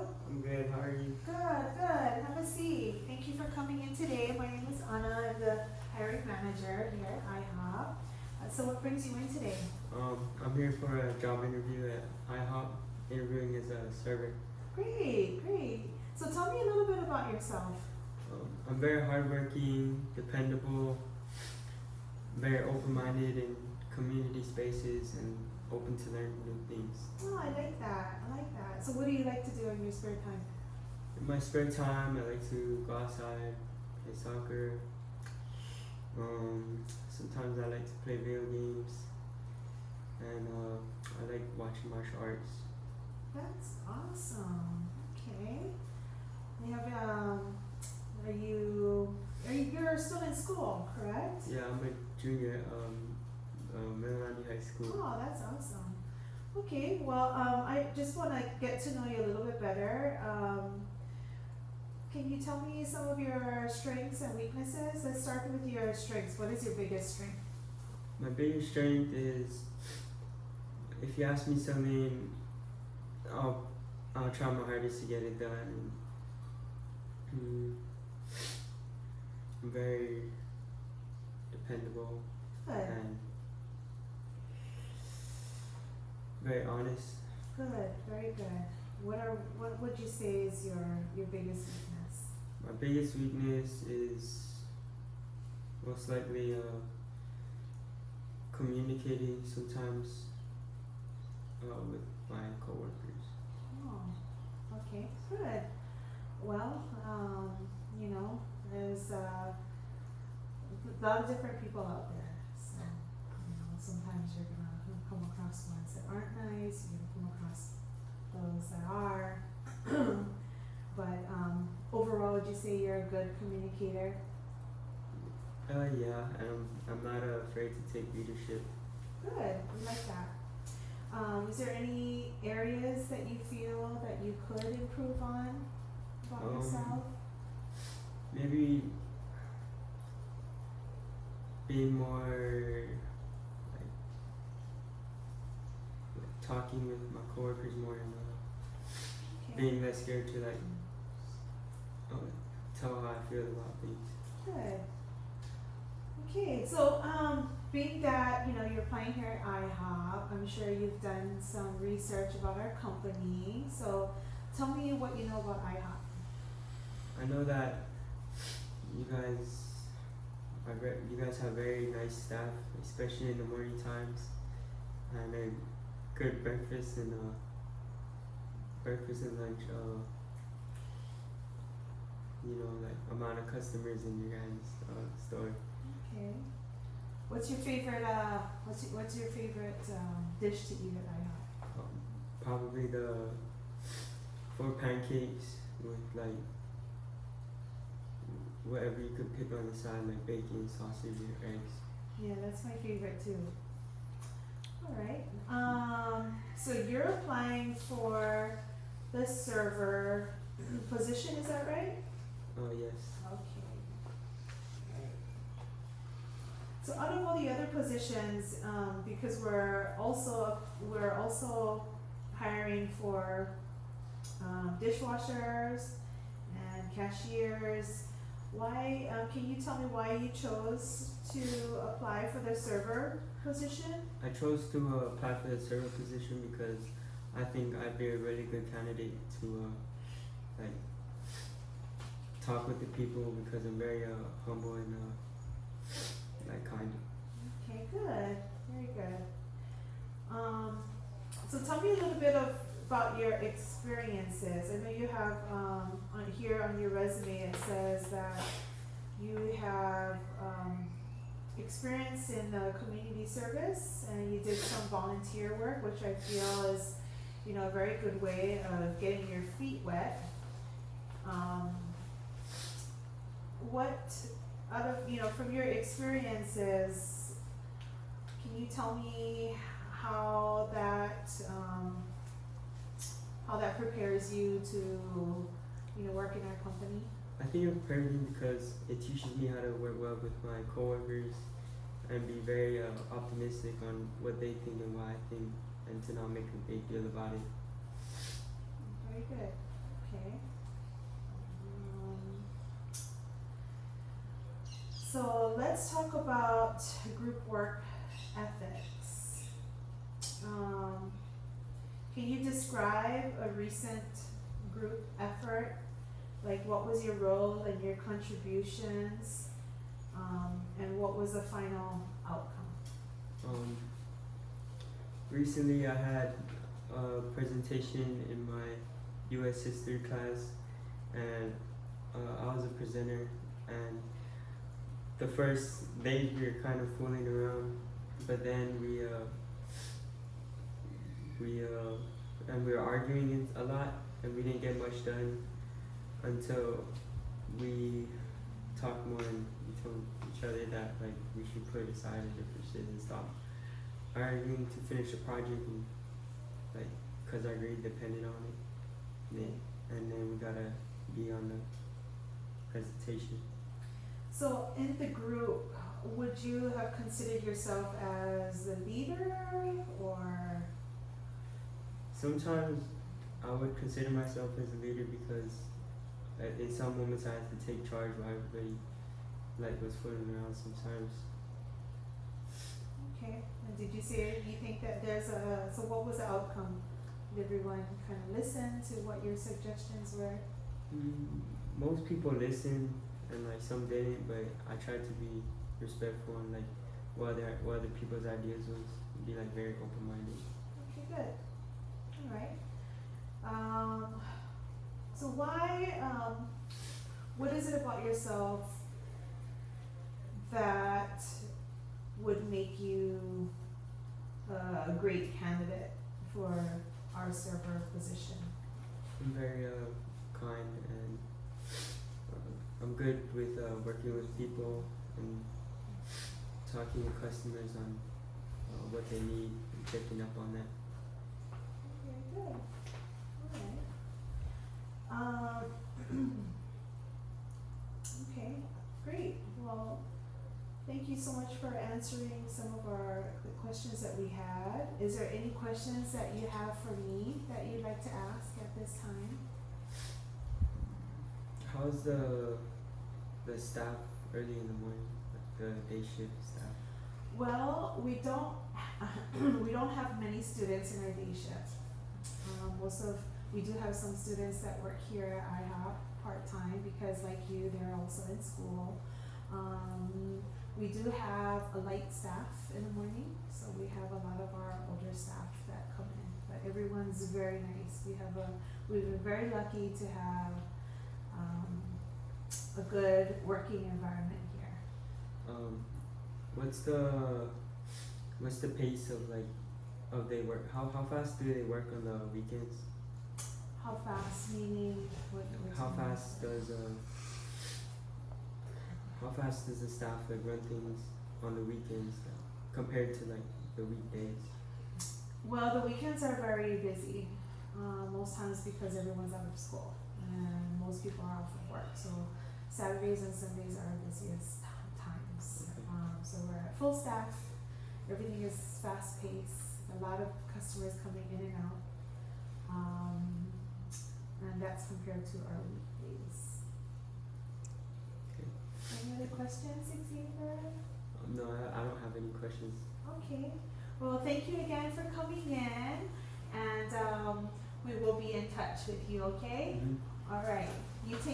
I'm good. How are you? Good, good. Have a seat. Thank you for coming in today. My name is Anna. I'm the hiring manager here at IHOP. So what brings you in today? I'm here for a job interview at IHOP, interviewing as a server. Great, great. So tell me a little bit about yourself. I'm very hardworking, dependable, very open-minded in community spaces, and open to learn new things. Oh, I like that. I like that. So what do you like to do in your spare time? In my spare time, I like to go outside, play soccer. Sometimes I like to play video games, and I like watching martial arts. That's awesome. Okay. We have you're still in school, correct? Yeah, I'm a junior at Mililani High School. Oh, that's awesome. Okay, well, I just want to get to know you a little bit better. Can you tell me some of your strengths and weaknesses? Let's start with your strengths. What is your biggest strength? My biggest strength is, if you ask me something, I'll try my hardest to get it done. I'm very dependable Good, and very honest. good, very good. What would you say is your biggest weakness? My biggest weakness is most likely communicating sometimes with my coworkers. Oh, okay, good. Well, there's a lot of different people out there. So, sometimes you're gonna come across ones that aren't nice. You're gonna come across those that are. But overall, would you say you're a good communicator? Yeah, and I'm not afraid to take leadership. Good, we like that. Is there any areas that you feel that you could improve on about yourself? Maybe being more like talking with my coworkers more, and Okay, being less scared to tell how I feel about things. good. Okay, so being that you're applying here at IHOP, I'm sure you've done some research about our company. So tell me what you know about IHOP. I know that you guys you guys have very nice staff, especially in the morning times, and a good breakfast and lunch. Like amount of customers in your guys' store. Okay. What's your favorite what's your favorite dish to eat at IHOP? Probably the 4 pancakes with like whatever you could pick on the side, like bacon, sausage, or eggs. Yeah, that's my favorite too. All right. So you're applying for the server position, is that right? Oh yes. Okay. So out of all the other positions, because we're also hiring for dishwashers and cashiers. Why can you tell me why you chose to apply for the server position? I chose to apply for the server position because I think I'd be a really good candidate to like talk with the people, because I'm very humble and like kind. Okay, good, very good. So tell me a little bit about your experiences. I know you have on here on your resume it says that you have experience in community service and you did some volunteer work, which I feel is a very good way of getting your feet wet. What out of from your experiences, can you tell me how that prepares you to work in our company? I think it prepared me because it teaches me how to work well with my coworkers and be very optimistic on what they think and what I think, and to not make a big deal about it. Very good. Okay. So let's talk about group work ethics. Can you describe a recent group effort? Like, what was your role and your contributions, and what was the final outcome? Recently I had a presentation in my U.S. history class, and I was a presenter, and the first day we were kind of fooling around, but then we were arguing a lot, and we didn't get much done until we talked more and we told each other that like we should put aside our differences and stop arguing to finish the project, and like cause our grade depended on it, and then we gotta be on the presentation. So in the group, would you have considered yourself as the leader, or? Sometimes I would consider myself as a leader because in some moments I had to take charge while everybody like was fooling around sometimes. Okay, and did you say you think that so what was the outcome? Did everyone kind of listen to what your suggestions were? Most people listened, and like some didn't, but I tried to be respectful and like what other people's ideas was, be like very open-minded. Okay, good. All right. So why, what is it about yourself that would make you a great candidate for our server position? I'm very kind, and I'm good with working with people and talking with customers on what they need and checking up on that. Very good. All right. Okay, great. Well, thank you so much for answering some of the questions that we had. Is there any questions that you have for me that you'd like to ask at this time? How's the staff early in the morning, like the day shift staff? Well, we don't we don't have many students in our day shift. We do have some students that work here at IHOP part-time because like you, they're also in school. We do have a light staff in the morning, so we have a lot of our older staff that come in, but everyone's very nice. We've been very lucky to have a good working environment here. What's the pace of they work? How fast do they work on the weekends? How fast, meaning what? How fast does the staff like run things on the weekends compared to like the weekdays? Well, the weekends are very busy, most times because everyone's out of school and most people are off of work. So Saturdays and Sundays are our busiest times. Okay. So we're at full staff. Everything is fast paced. A lot of customers coming in and out. And that's compared to our weekdays. Okay. Any other questions, Xavier? No, I don't have any questions. Okay. Well, thank you again for coming in, and we will be in touch with you, okay? Mm-hmm. All right. You take